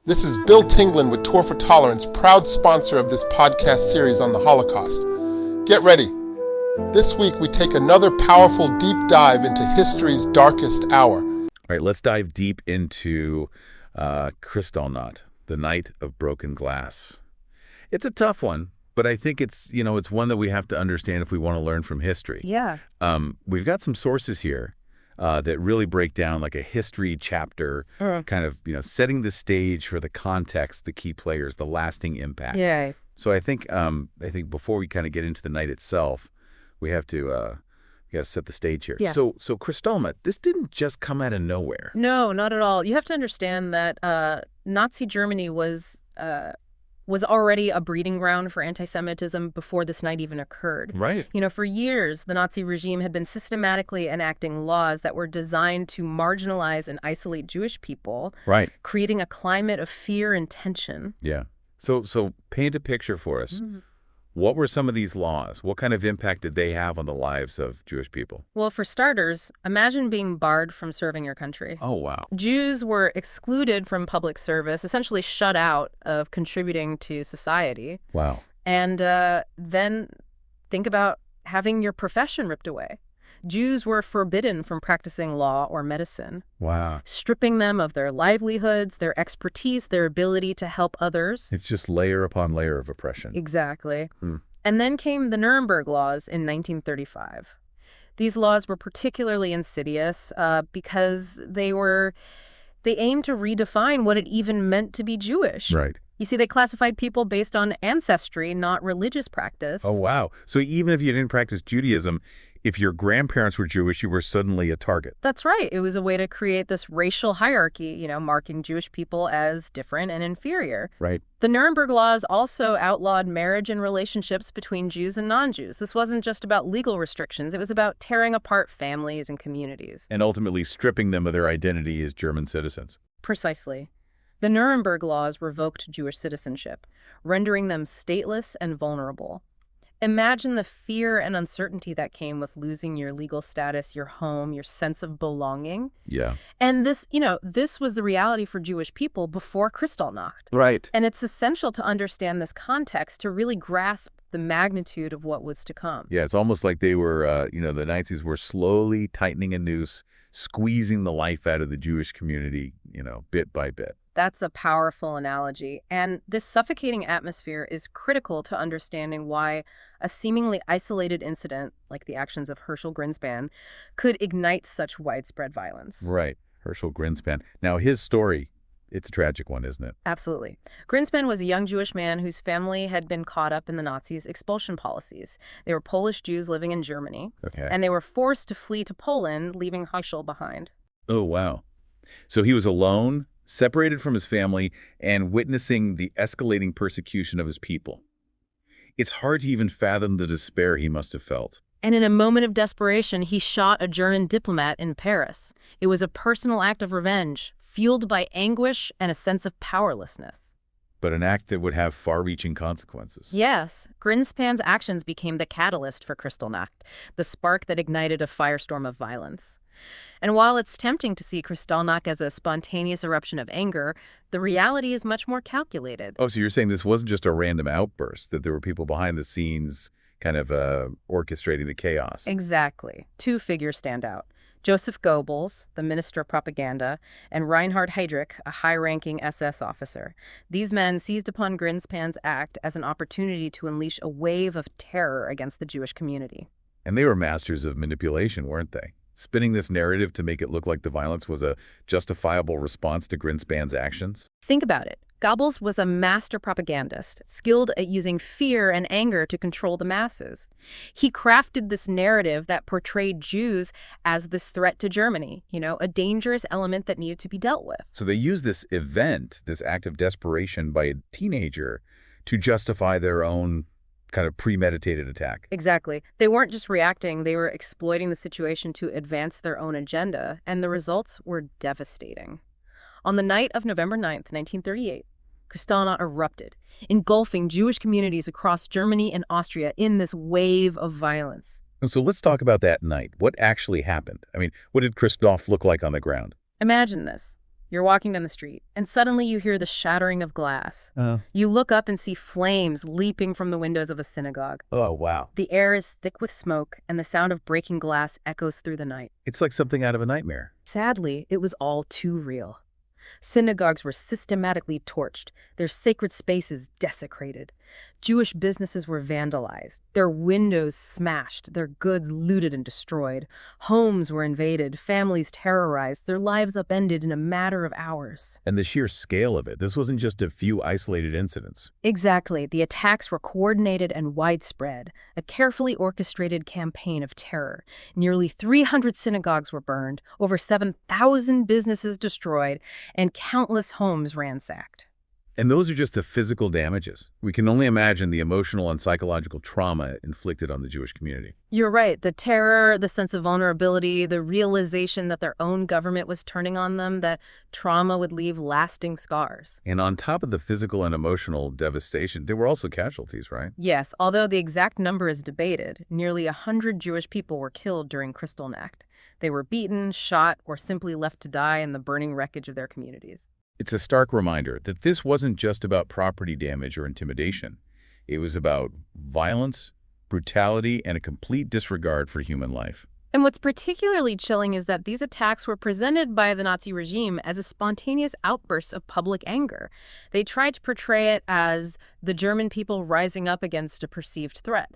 This is Bill Tinglin with Tour for Tolerance, proud sponsor of this podcast series on the Holocaust. Get ready. This week we take another powerful deep dive into history's darkest hour. All right, let's dive deep into Kristallnacht, the night of broken glass. It's a tough one, but I think it's one that we have to understand if we want to learn from history. Yeah. We've got some sources here that really break down like a history chapter, kind of, setting the stage for the context, the key players, the lasting impact. Yeah. So I think before we kind of get into the night itself, we have to we got to set the stage here. Yeah. So Kristallnacht, this didn't just come out of nowhere. No, not at all. You have to understand that Nazi Germany was already a breeding ground for anti-Semitism before this night even occurred. Right. For years, the Nazi regime had been systematically enacting laws that were designed to marginalize and isolate Jewish people, Right. creating a climate of fear and tension. Yeah. So paint a picture for us. Mm-hmm. What were some of these laws? What kind of impact did they have on the lives of Jewish people? Well, for starters, imagine being barred from serving your country. Oh, wow. Jews were excluded from public service, essentially shut out of contributing to society. Wow. And then think about having your profession ripped away. Jews were forbidden from practicing law or medicine, Wow. stripping them of their livelihoods, their expertise, their ability to help others. It's just layer upon layer of oppression. Exactly. Hmm. And then came the Nuremberg Laws in 1935. These laws were particularly insidious because they aimed to redefine what it even meant to be Jewish. Right. You see, they classified people based on ancestry, not religious practice. Oh, wow. So even if you didn't practice Judaism, if your grandparents were Jewish, you were suddenly a target. That's right. It was a way to create this racial hierarchy, marking Jewish people as different and inferior. Right. The Nuremberg Laws also outlawed marriage and relationships between Jews and non-Jews. This wasn't just about legal restrictions. It was about tearing apart families and communities. And ultimately stripping them of their identity as German citizens. Precisely. The Nuremberg Laws revoked Jewish citizenship, rendering them stateless and vulnerable. Imagine the fear and uncertainty that came with losing your legal status, your home, your sense of belonging. Yeah. And this was the reality for Jewish people before Kristallnacht. Right. And it's essential to understand this context to really grasp the magnitude of what was to come. Yeah, it's almost like they were, the Nazis were slowly tightening a noose, squeezing the life out of the Jewish community, bit by bit. That's a powerful analogy. And this suffocating atmosphere is critical to understanding why a seemingly isolated incident, like the actions of Herschel Greenspan, could ignite such widespread violence. Right. Herschel Greenspan. Now, his story, it's a tragic one, isn't it? Absolutely. Greenspan was a young Jewish man whose family had been caught up in the Nazis' expulsion policies. They were Polish Jews living in Germany, Okay. and they were forced to flee to Poland, leaving Herschel behind. Oh, wow. So he was alone, separated from his family, and witnessing the escalating persecution of his people. It's hard to even fathom the despair he must have felt. And in a moment of desperation, he shot a German diplomat in Paris. It was a personal act of revenge, fueled by anguish and a sense of powerlessness. But an act that would have far-reaching consequences. Yes, Greenspan's actions became the catalyst for Kristallnacht, the spark that ignited a firestorm of violence. And while it's tempting to see Kristallnacht as a spontaneous eruption of anger, the reality is much more calculated. Oh, so you're saying this wasn't just a random outburst, that there were people behind the scenes kind of orchestrating the chaos? Exactly. Two figures stand out. Joseph Goebbels, the Minister of Propaganda, and Reinhard Heydrich, a high-ranking SS officer. These men seized upon Greenspan's act as an opportunity to unleash a wave of terror against the Jewish community. And they were masters of manipulation, weren't they? Spinning this narrative to make it look like the violence was a justifiable response to Greenspan's actions? Think about it. Goebbels was a master propagandist, skilled at using fear and anger to control the masses. He crafted this narrative that portrayed Jews as this threat to Germany, a dangerous element that needed to be dealt with. So they used this event, this act of desperation by a teenager, to justify their own kind of premeditated attack. Exactly. They weren't just reacting, they were exploiting the situation to advance their own agenda, and the results were devastating. On the night of November 9th, 1938, Kristallnacht erupted, engulfing Jewish communities across Germany and Austria in this wave of violence. And so let's talk about that night. What actually happened? I mean, what did Kristallnacht look like on the ground? Imagine this. You're walking down the street, and suddenly you hear the shattering of glass. Oh. You look up and see flames leaping from the windows of a synagogue. Oh, wow. The air is thick with smoke, and the sound of breaking glass echoes through the night. It's like something out of a nightmare. Sadly, it was all too real. Synagogues were systematically torched, their sacred spaces desecrated. Jewish businesses were vandalized, their windows smashed, their goods looted and destroyed. Homes were invaded, families terrorized, their lives upended in a matter of hours. And the sheer scale of it, this wasn't just a few isolated incidents. Exactly. The attacks were coordinated and widespread, a carefully orchestrated campaign of terror. Nearly 300 synagogues were burned, over 7,000 businesses destroyed, and countless homes ransacked. And those are just the physical damages. We can only imagine the emotional and psychological trauma inflicted on the Jewish community. You're right. The terror, the sense of vulnerability, the realization that their own government was turning on them, that trauma would leave lasting scars. And on top of the physical and emotional devastation, there were also casualties, right? Yes, although the exact number is debated, nearly 100 Jewish people were killed during Kristallnacht. They were beaten, shot, or simply left to die in the burning wreckage of their communities. It's a stark reminder that this wasn't just about property damage or intimidation. It was about violence, brutality, and a complete disregard for human life. And what's particularly chilling is that these attacks were presented by the Nazi regime as a spontaneous outburst of public anger. They tried to portray it as the German people rising up against a perceived threat.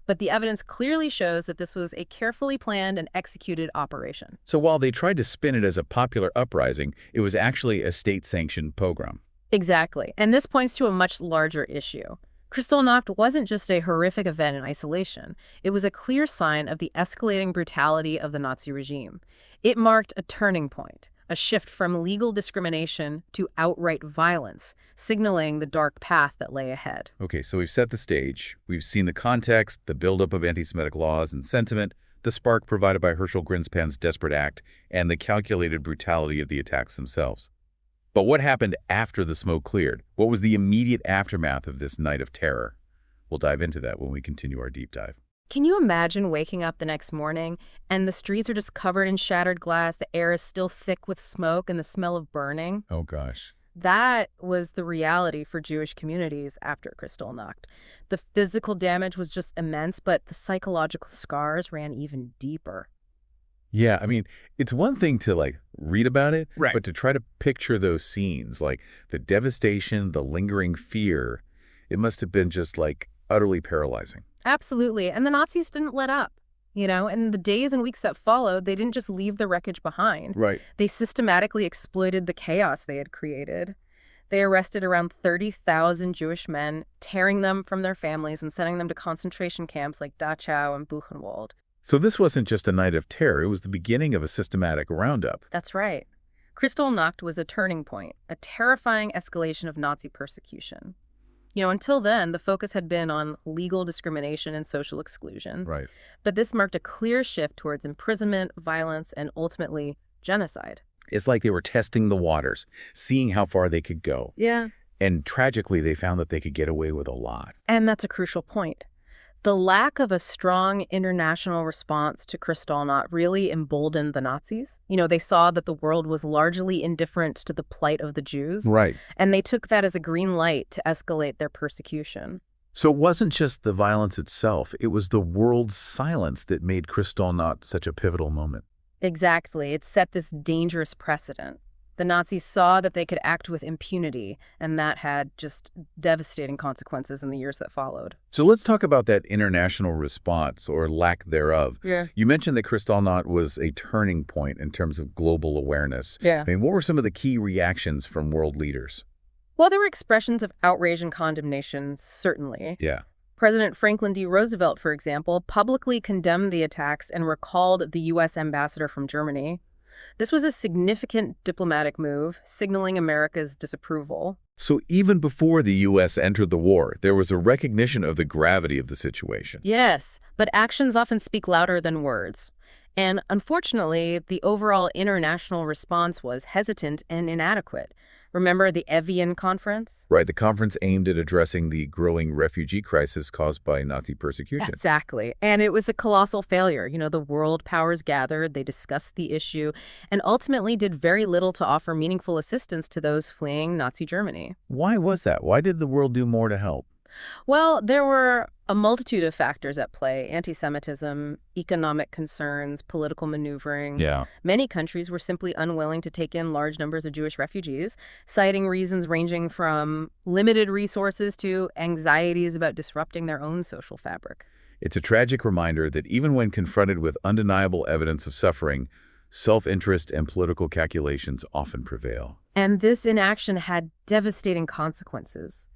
But the evidence clearly shows that this was a carefully planned and executed operation. So while they tried to spin it as a popular uprising, it was actually a state-sanctioned pogrom. Exactly. And this points to a much larger issue. Kristallnacht wasn't just a horrific event in isolation. It was a clear sign of the escalating brutality of the Nazi regime. It marked a turning point, a shift from legal discrimination to outright violence, signaling the dark path that lay ahead. Okay, so we've set the stage. We've seen the context, the buildup of anti-Semitic laws and sentiment, the spark provided by Herschel Greenspan's desperate act, and the calculated brutality of the attacks themselves. But what happened after the smoke cleared? What was the immediate aftermath of this night of terror? We'll dive into that when we continue our deep dive. Can you imagine waking up the next morning and the streets are just covered in shattered glass, the air is still thick with smoke and the smell of burning? Oh, gosh. That was the reality for Jewish communities after Kristallnacht. The physical damage was just immense, but the psychological scars ran even deeper. Yeah, I mean, it's one thing to, read about it, Right. but to try to picture those scenes, the devastation, the lingering fear, it must have been just, utterly paralyzing. Absolutely. And the Nazis didn't let up. In the days and weeks that followed, they didn't just leave the wreckage behind. Right. They systematically exploited the chaos they had created. They arrested around 30,000 Jewish men, tearing them from their families and sending them to concentration camps like Dachau and Buchenwald. So this wasn't just a night of terror, it was the beginning of a systematic roundup. That's right. Kristallnacht was a turning point, a terrifying escalation of Nazi persecution. Until then, the focus had been on legal discrimination and social exclusion. Right. But this marked a clear shift towards imprisonment, violence, and ultimately genocide. It's like they were testing the waters, seeing how far they could go. Yeah. And tragically, they found that they could get away with a lot. And that's a crucial point. The lack of a strong international response to Kristallnacht really emboldened the Nazis. They saw that the world was largely indifferent to the plight of the Jews. Right. And they took that as a green light to escalate their persecution. So it wasn't just the violence itself, it was the world's silence that made Kristallnacht such a pivotal moment. Exactly. It set this dangerous precedent. The Nazis saw that they could act with impunity, and that had just devastating consequences in the years that followed. So let's talk about that international response, or lack thereof. Yeah. You mentioned that Kristallnacht was a turning point in terms of global awareness. Yeah. I mean, what were some of the key reactions from world leaders? Well, there were expressions of outrage and condemnation, certainly. Yeah. President Franklin D. Roosevelt, for example, publicly condemned the attacks and recalled the U.S. ambassador from Germany. This was a significant diplomatic move, signaling America's disapproval. So even before the U.S. entered the war, there was a recognition of the gravity of the situation. Yes, but actions often speak louder than words. And unfortunately, the overall international response was hesitant and inadequate. Remember the Evian Conference? Right, the conference aimed at addressing the growing refugee crisis caused by Nazi persecution. Exactly. And it was a colossal failure. The world powers gathered, they discussed the issue, and ultimately did very little to offer meaningful assistance to those fleeing Nazi Germany. Why was that? Why did the world do more to help? Well, there were a multitude of factors at play: anti-Semitism, economic concerns, political maneuvering. Yeah. Many countries were simply unwilling to take in large numbers of Jewish refugees, citing reasons ranging from limited resources to anxieties about disrupting their own social fabric. It's a tragic reminder that even when confronted with undeniable evidence of suffering, self-interest and political calculations often prevail. And this inaction had devastating consequences.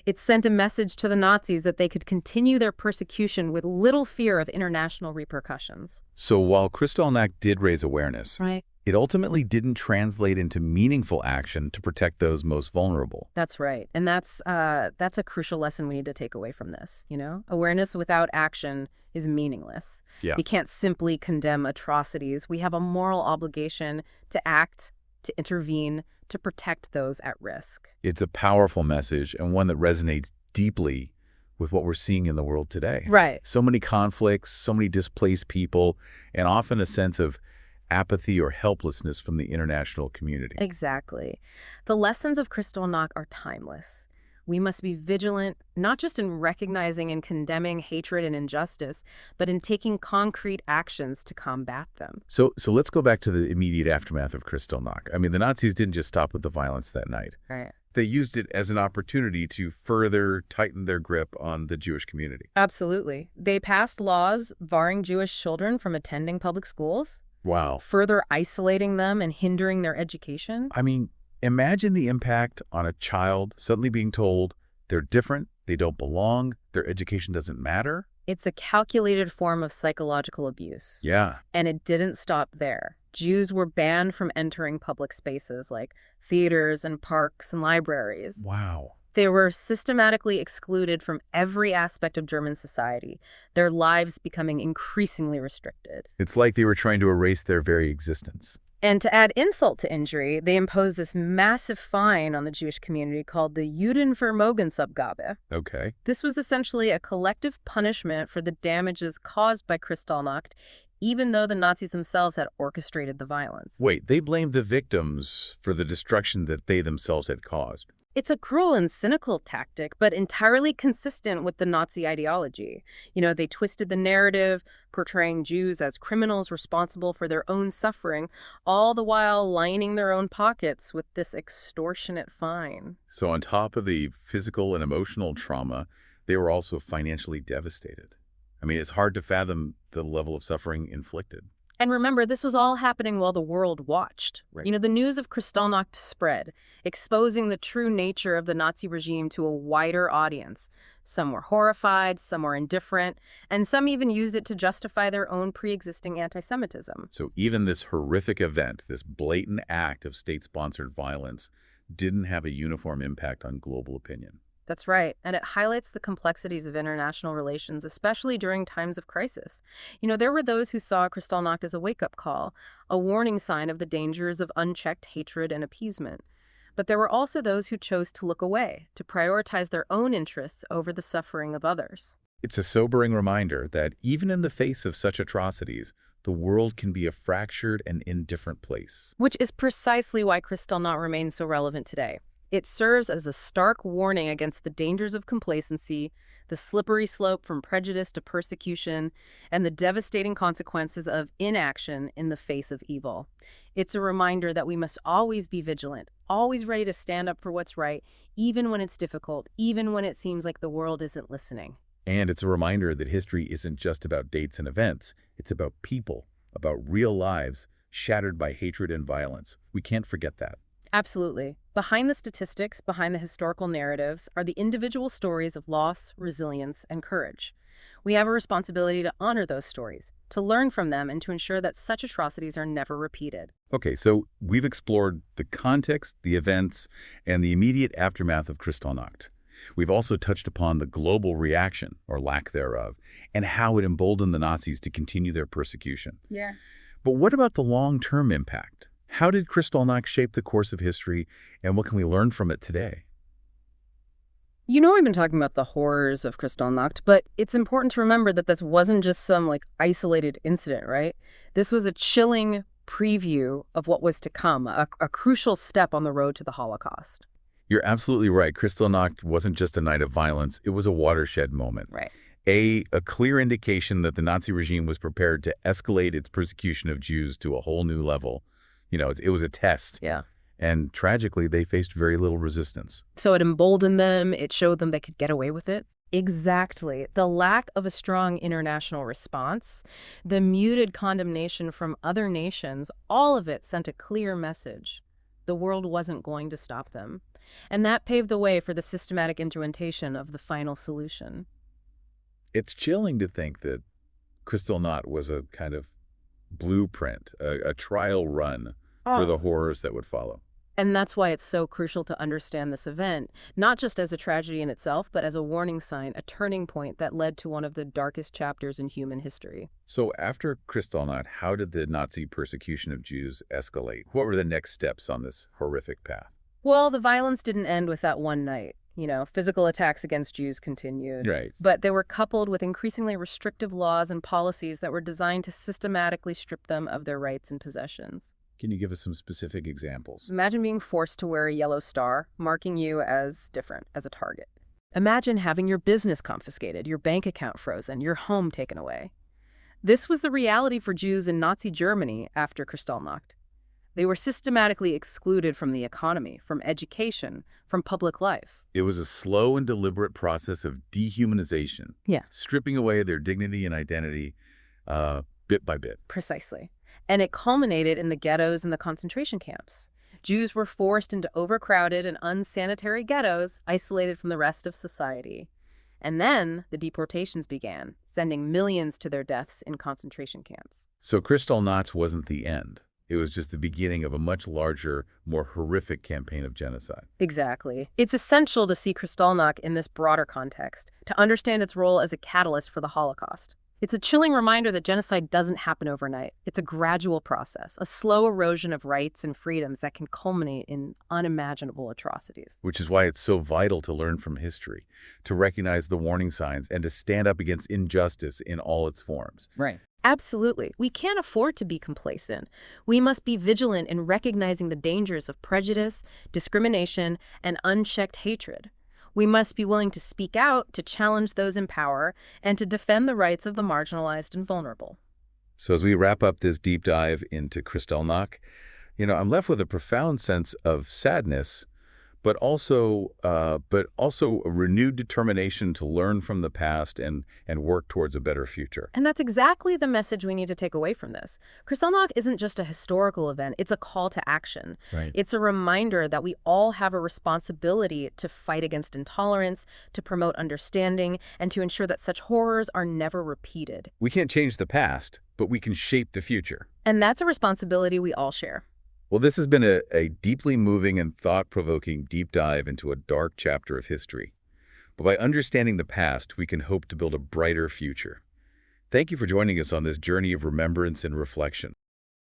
It sent a message to the Nazis that they could continue their persecution with little fear of international repercussions. So while Kristallnacht did raise awareness, Right. it ultimately didn't translate into meaningful action to protect those most vulnerable. That's right. And that's a crucial lesson we need to take away from this. Awareness without action is meaningless. Yeah. We can't simply condemn atrocities. We have a moral obligation to act, to intervene, to protect those at risk. It's a powerful message and one that resonates deeply with what we're seeing in the world today. Right. So many conflicts, so many displaced people, and often a sense of apathy or helplessness from the international community. Exactly. The lessons of Kristallnacht are timeless. We must be vigilant, not just in recognizing and condemning hatred and injustice, but in taking concrete actions to combat them. So let's go back to the immediate aftermath of Kristallnacht. I mean, the Nazis didn't just stop with the violence that night. Right. They used it as an opportunity to further tighten their grip on the Jewish community. Absolutely. They passed laws barring Jewish children from attending public schools, Wow. further isolating them and hindering their education. I mean, imagine the impact on a child suddenly being told they're different, they don't belong, their education doesn't matter. It's a calculated form of psychological abuse. Yeah. And it didn't stop there. Jews were banned from entering public spaces like theaters and parks and libraries. Wow. They were systematically excluded from every aspect of German society, their lives becoming increasingly restricted. It's like they were trying to erase their very existence. And to add insult to injury, they imposed this massive fine on the Jewish community called the Judenvermögensabgabe. Okay. This was essentially a collective punishment for the damages caused by Kristallnacht, even though the Nazis themselves had orchestrated the violence. Wait, they blamed the victims for the destruction that they themselves had caused. It's a cruel and cynical tactic, but entirely consistent with the Nazi ideology. They twisted the narrative, portraying Jews as criminals responsible for their own suffering, all the while lining their own pockets with this extortionate fine. So on top of the physical and emotional trauma, they were also financially devastated. I mean, it's hard to fathom the level of suffering inflicted. And remember, this was all happening while the world watched. Right. The news of Kristallnacht spread, exposing the true nature of the Nazi regime to a wider audience. Some were horrified, some were indifferent, and some even used it to justify their own pre-existing anti-Semitism. So even this horrific event, this blatant act of state-sponsored violence, didn't have a uniform impact on global opinion. That's right, and it highlights the complexities of international relations, especially during times of crisis. There were those who saw Kristallnacht as a wake-up call, a warning sign of the dangers of unchecked hatred and appeasement. But there were also those who chose to look away, to prioritize their own interests over the suffering of others. It's a sobering reminder that even in the face of such atrocities, the world can be a fractured and indifferent place. Which is precisely why Kristallnacht remains so relevant today. It serves as a stark warning against the dangers of complacency, the slippery slope from prejudice to persecution, and the devastating consequences of inaction in the face of evil. It's a reminder that we must always be vigilant, always ready to stand up for what's right, even when it's difficult, even when it seems like the world isn't listening. And it's a reminder that history isn't just about dates and events. It's about people, about real lives shattered by hatred and violence. We can't forget that. Absolutely. Behind the statistics, behind the historical narratives, are the individual stories of loss, resilience, and courage. We have a responsibility to honor those stories, to learn from them, and to ensure that such atrocities are never repeated. Okay, so we've explored the context, the events, and the immediate aftermath of Kristallnacht. We've also touched upon the global reaction, or lack thereof, and how it emboldened the Nazis to continue their persecution. Yeah. But what about the long-term impact? How did Kristallnacht shape the course of history, and what can we learn from it today? We've been talking about the horrors of Kristallnacht, but it's important to remember that this wasn't just some isolated incident, right? This was a chilling preview of what was to come, a crucial step on the road to the Holocaust. You're absolutely right. Kristallnacht wasn't just a night of violence. It was a watershed moment. Right. A clear indication that the Nazi regime was prepared to escalate its persecution of Jews to a whole new level. It was a test. Yeah. And tragically, they faced very little resistance. So it emboldened them, it showed them they could get away with it. Exactly. The lack of a strong international response, the muted condemnation from other nations, all of it sent a clear message. The world wasn't going to stop them. And that paved the way for the systematic implementation of the final solution. It's chilling to think that Kristallnacht was a kind of blueprint, a trial run for the horrors that would follow. And that's why it's so crucial to understand this event, not just as a tragedy in itself, but as a warning sign, a turning point that led to one of the darkest chapters in human history. So after Kristallnacht, how did the Nazi persecution of Jews escalate? What were the next steps on this horrific path? Well, the violence didn't end with that one night. Physical attacks against Jews continued. Right. But they were coupled with increasingly restrictive laws and policies that were designed to systematically strip them of their rights and possessions. Can you give us some specific examples? Imagine being forced to wear a yellow star, marking you as different, as a target. Imagine having your business confiscated, your bank account frozen, your home taken away. This was the reality for Jews in Nazi Germany after Kristallnacht. They were systematically excluded from the economy, from education, from public life. It was a slow and deliberate process of dehumanization. Yeah. Stripping away their dignity and identity bit by bit. Precisely. And it culminated in the ghettos and the concentration camps. Jews were forced into overcrowded and unsanitary ghettos, isolated from the rest of society. And then the deportations began, sending millions to their deaths in concentration camps. So Kristallnacht wasn't the end. It was just the beginning of a much larger, more horrific campaign of genocide. Exactly. It's essential to see Kristallnacht in this broader context, to understand its role as a catalyst for the Holocaust. It's a chilling reminder that genocide doesn't happen overnight. It's a gradual process, a slow erosion of rights and freedoms that can culminate in unimaginable atrocities. Which is why it's so vital to learn from history, to recognize the warning signs, and to stand up against injustice in all its forms. Right. Absolutely. We can't afford to be complacent. We must be vigilant in recognizing the dangers of prejudice, discrimination, and unchecked hatred. We must be willing to speak out, to challenge those in power, and to defend the rights of the marginalized and vulnerable. So as we wrap up this deep dive into Kristallnacht, I'm left with a profound sense of sadness, but also a renewed determination to learn from the past and work towards a better future. And that's exactly the message we need to take away from this. Kristallnacht isn't just a historical event, it's a call to action. Right. It's a reminder that we all have a responsibility to fight against intolerance, to promote understanding, and to ensure that such horrors are never repeated. We can't change the past, but we can shape the future. And that's a responsibility we all share. Well, this has been a deeply moving and thought-provoking deep dive into a dark chapter of history. But by understanding the past, we can hope to build a brighter future. Thank you for joining us on this journey of remembrance and reflection.